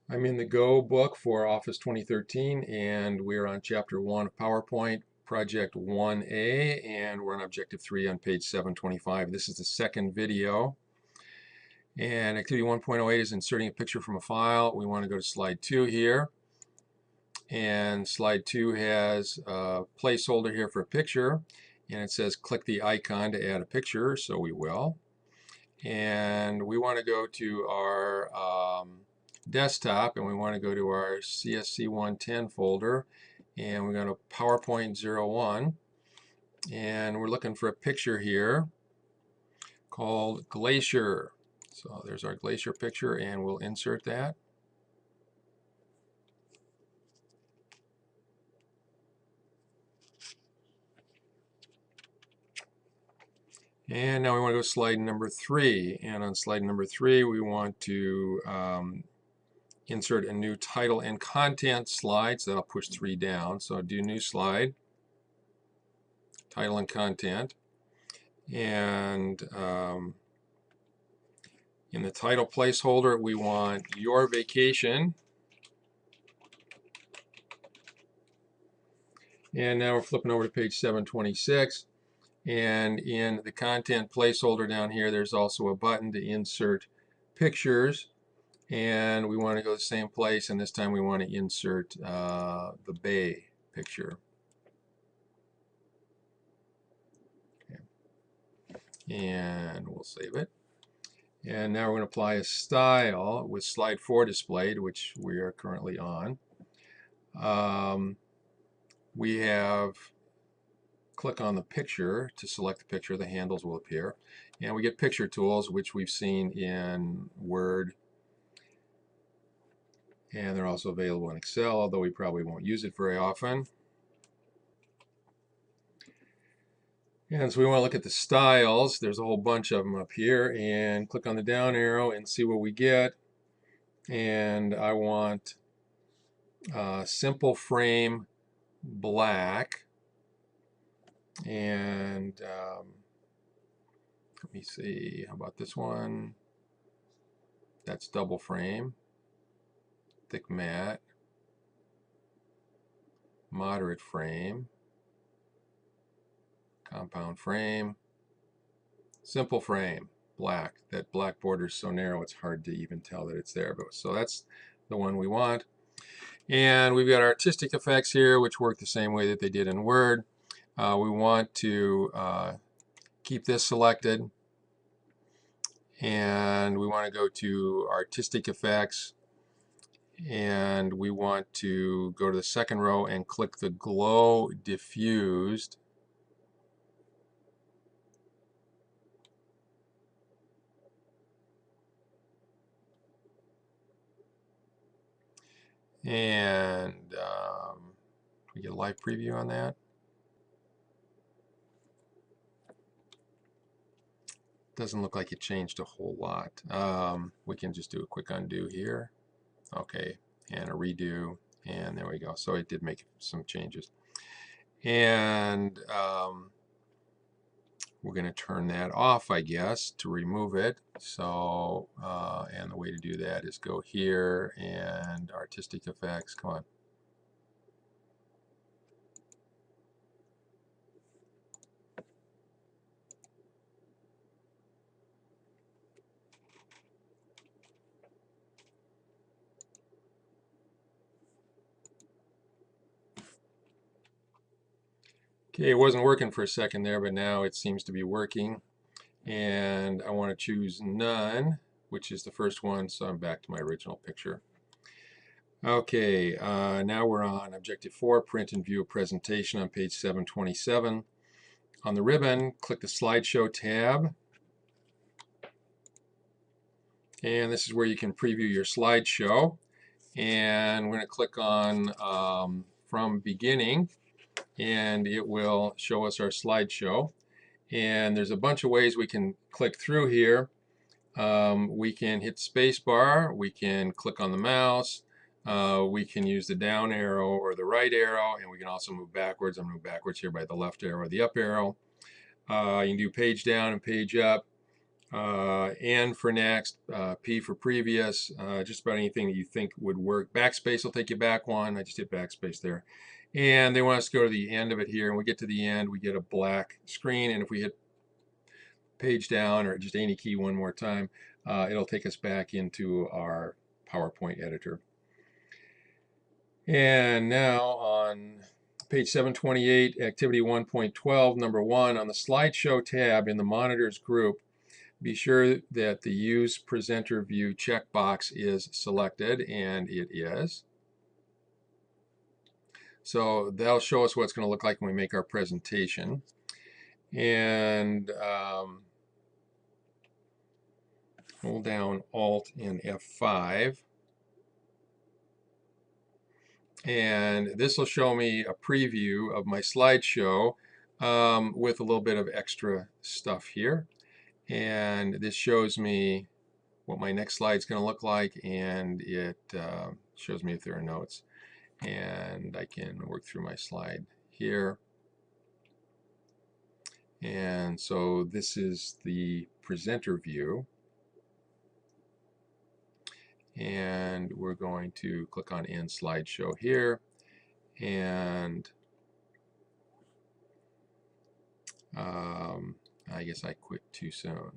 I'm in the Go book for Office 2013, and we're on Chapter 1 of PowerPoint, Project 1A, and we're on Objective 3 on page 725. This is the second video. And Activity 1.08 is inserting a picture from a file. We want to go to Slide 2 here. And Slide 2 has a placeholder here for a picture. And it says click the icon to add a picture, so we will. And we want to go to our desktop, and we want to go to our CSC 110 folder, and we're going to PowerPoint 01, and we're looking for a picture here called Glacier. So there's our glacier picture, and we'll insert that. And now we want to go to slide number 3, and on slide number 3 we want to insert a new title and content slide, so that'll push 3 down. So do new slide, title and content, and in the title placeholder we want your vacation, and now we're flipping over to page 726, and in the content placeholder down here there's also a button to insert pictures, and we want to go to the same place, and this time we want to insert the bay picture. Okay. And we'll save it. And now we're going to apply a style with slide 4 displayed, which we are currently on. We have click on the picture to select the picture, the handles will appear, and we get picture tools, which we've seen in Word, and they're also available in Excel, although we probably won't use it very often. And so we want to look at the styles. There's a whole bunch of them up here, and click on the down arrow and see what we get. And I want simple frame black, and let me see, how about this one? That's double frame, thick matte, moderate frame, compound frame, simple frame, black. That black border is so narrow it's hard to even tell that it's there. But so that's the one we want. And we've got artistic effects here, which work the same way that they did in Word. We want to keep this selected, and we want to go to artistic effects, and we want to go to the second row and click the glow diffused. And we get a live preview on that. Doesn't look like it changed a whole lot. We can just do a quick undo here. Okay, and a redo, and there we go. So it did make some changes. And we're going to turn that off, I guess, to remove it. So, and the way to do that is go here and artistic effects. Come on. Okay, it wasn't working for a second there, but now it seems to be working. And I want to choose none, which is the first one, so I'm back to my original picture. Okay, now we're on Objective 4, Print and View a Presentation on page 727. On the ribbon, click the Slideshow tab. And this is where you can preview your slideshow. And we're going to click on From Beginning, and it will show us our slideshow. And there's a bunch of ways we can click through here. We can hit spacebar, we can click on the mouse, we can use the down arrow or the right arrow, and we can also move backwards. I'm moving backwards here by the left arrow or the up arrow. You can do page down and page up. N for next, P for previous, just about anything that you think would work. Backspace will take you back one. I just hit backspace there. And they want us to go to the end of it here. And we get to the end, we get a black screen. And if we hit page down or just any key one more time, it'll take us back into our PowerPoint editor. And now on page 728, activity 1.12, number 1, on the slideshow tab in the monitors group, be sure that the Use Presenter View checkbox is selected, and it is. So that'll show us what it's going to look like when we make our presentation. And hold down Alt and F5. And this will show me a preview of my slideshow with a little bit of extra stuff here. And this shows me what my next slide is going to look like, and it shows me if there are notes. And I can work through my slide here. And so this is the presenter view. And we're going to click on End Slideshow here. And I guess I quit too soon.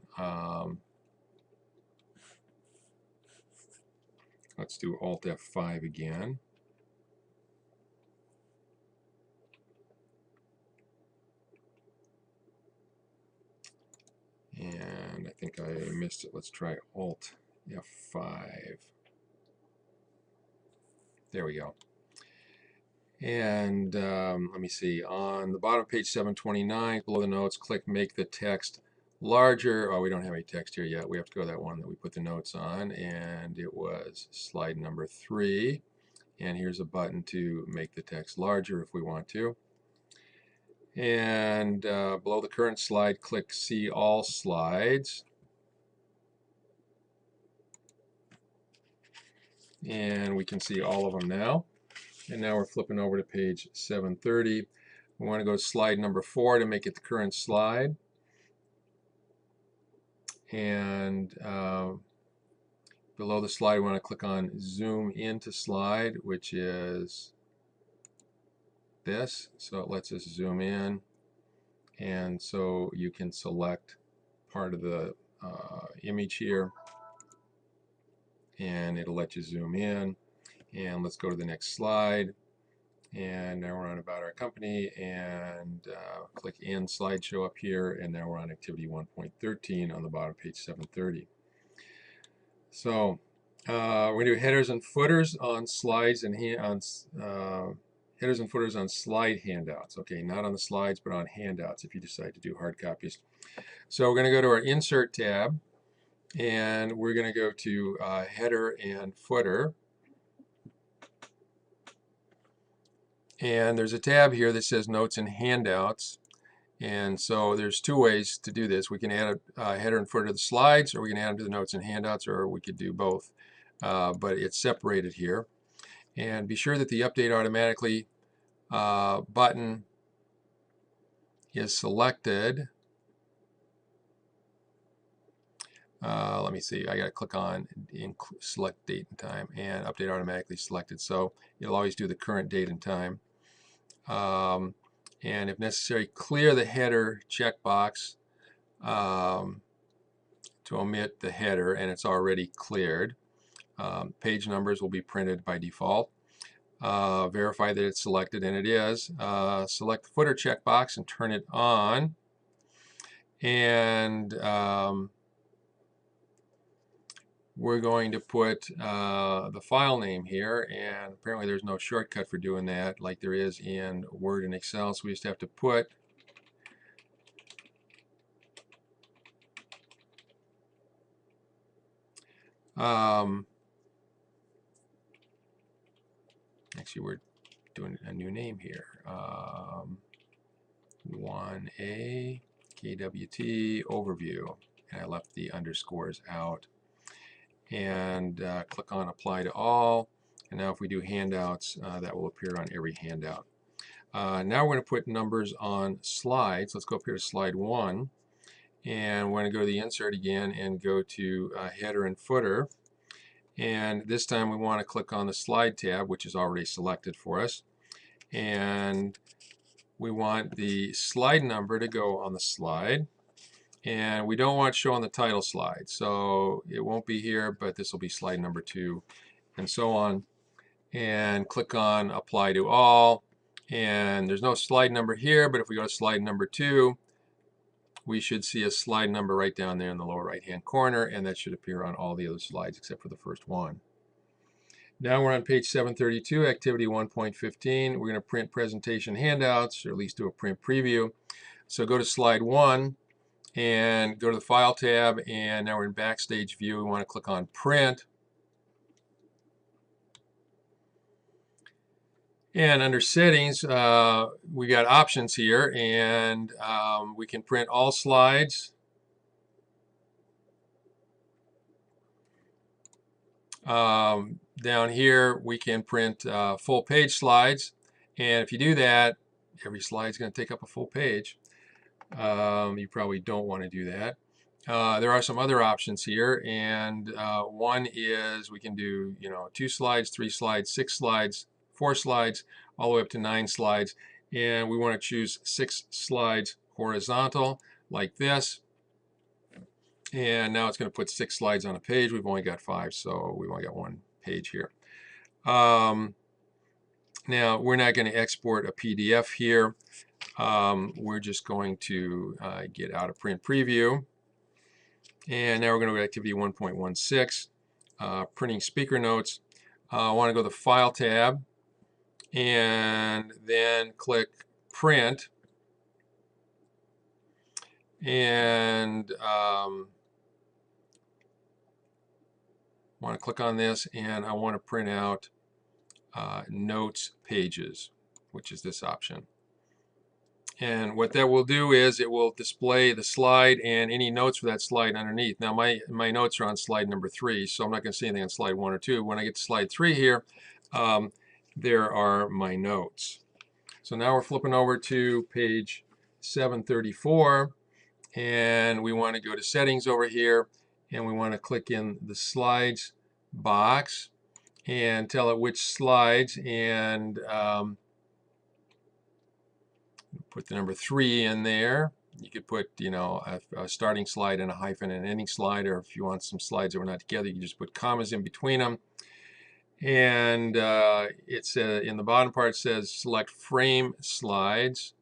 Let's do Alt F5 again. And I think I missed it. Let's try Alt F5. There we go. And let me see. On the bottom of page 729, below the notes, click Make the Text Larger. Oh, we don't have any text here yet. We have to go to that one that we put the notes on. And it was slide number 3. And here's a button to make the text larger if we want to. And below the current slide, click See All Slides. And we can see all of them now. And now we're flipping over to page 730. We want to go to slide number 4 to make it the current slide. And below the slide, we want to click on Zoom into slide, which is this. So it lets us zoom in. And so you can select part of the image here, and it'll let you zoom in. And let's go to the next slide. And now we're on About Our Company, and click End Slideshow up here, and now we're on Activity 1.13 on the bottom of page 730. So we're going to do headers and footers on slides and headers and footers on slide handouts. Okay, not on the slides, but on handouts if you decide to do hard copies. So we're going to go to our Insert tab, and we're going to go to Header and Footer. And there's a tab here that says Notes and Handouts. And so there's two ways to do this. We can add a header and footer to the slides, or we can add them to the notes and handouts, or we could do both. But it's separated here. And be sure that the Update Automatically button is selected. Let me see. I got to click on Select Date and Time, and Update Automatically selected. So it'll always do the current date and time. And if necessary, clear the header checkbox to omit the header, and it's already cleared. Page numbers will be printed by default. Verify that it's selected, and it is. Select the footer checkbox and turn it on. And we're going to put the file name here, and apparently there's no shortcut for doing that like there is in Word and Excel, so we just have to put actually we're doing a new name here, 1A KWT overview, and I left the underscores out. And click on Apply to All. And now if we do handouts, that will appear on every handout. Now we're going to put numbers on slides. Let's go up here to slide 1. and we're going to go to the insert again and go to header and footer. And this time we want to click on the slide tab, which is already selected for us. And we want the slide number to go on the slide. And we don't want to show on the title slide. So it won't be here, but this will be slide number 2, and so on. And click on apply to all. And there's no slide number here, but if we go to slide number 2, we should see a slide number right down there in the lower right hand corner, and that should appear on all the other slides except for the first one. Now we're on page 732, activity 1.15. We're going to print presentation handouts, or at least do a print preview. So go to slide 1 and go to the file tab, and now we're in backstage view. We want to click on print. And under settings, we got options here, and we can print all slides. Down here, we can print full page slides. And if you do that, every slide is going to take up a full page. You probably don't want to do that. There are some other options here, and one is we can do 2 slides, 3 slides, 6 slides, 4 slides, all the way up to 9 slides. And we want to choose 6 slides horizontal like this. And now it's going to put 6 slides on a page. We've only got 5, so we've only got 1 page here. Now we're not going to export a PDF here. We're just going to get out of print preview. And now we're going to go to activity 1.16, printing speaker notes. I want to go to the File tab and then click Print. And want to click on this, and I want to print out notes pages, which is this option. And what that will do is it will display the slide and any notes for that slide underneath. Now my notes are on slide number 3, so I'm not going to see anything on slide 1 or 2. When I get to slide 3 here, there are my notes. So now we're flipping over to page 734, and we want to go to settings over here, and we want to click in the slides box and tell it which slides, and put the number 3 in there. You could put a starting slide and a hyphen and an ending slide, or if you want some slides that were not together, you can just put commas in between them. And it's in the bottom part, it says select frame slides.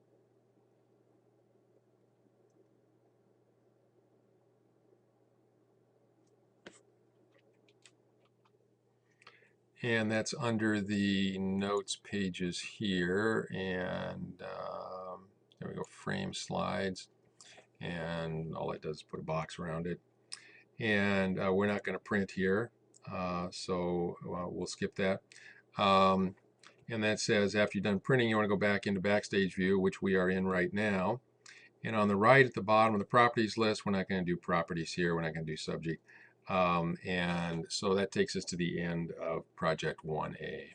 And that's under the notes pages here. And there we go, frame slides. And all it does is put a box around it. And we're not going to print here, so we'll skip that. And that says after you're done printing, you want to go back into backstage view, which we are in right now. And on the right at the bottom of the properties list, we're not going to do properties here. We're not going to do subject. And so that takes us to the end of project 1A.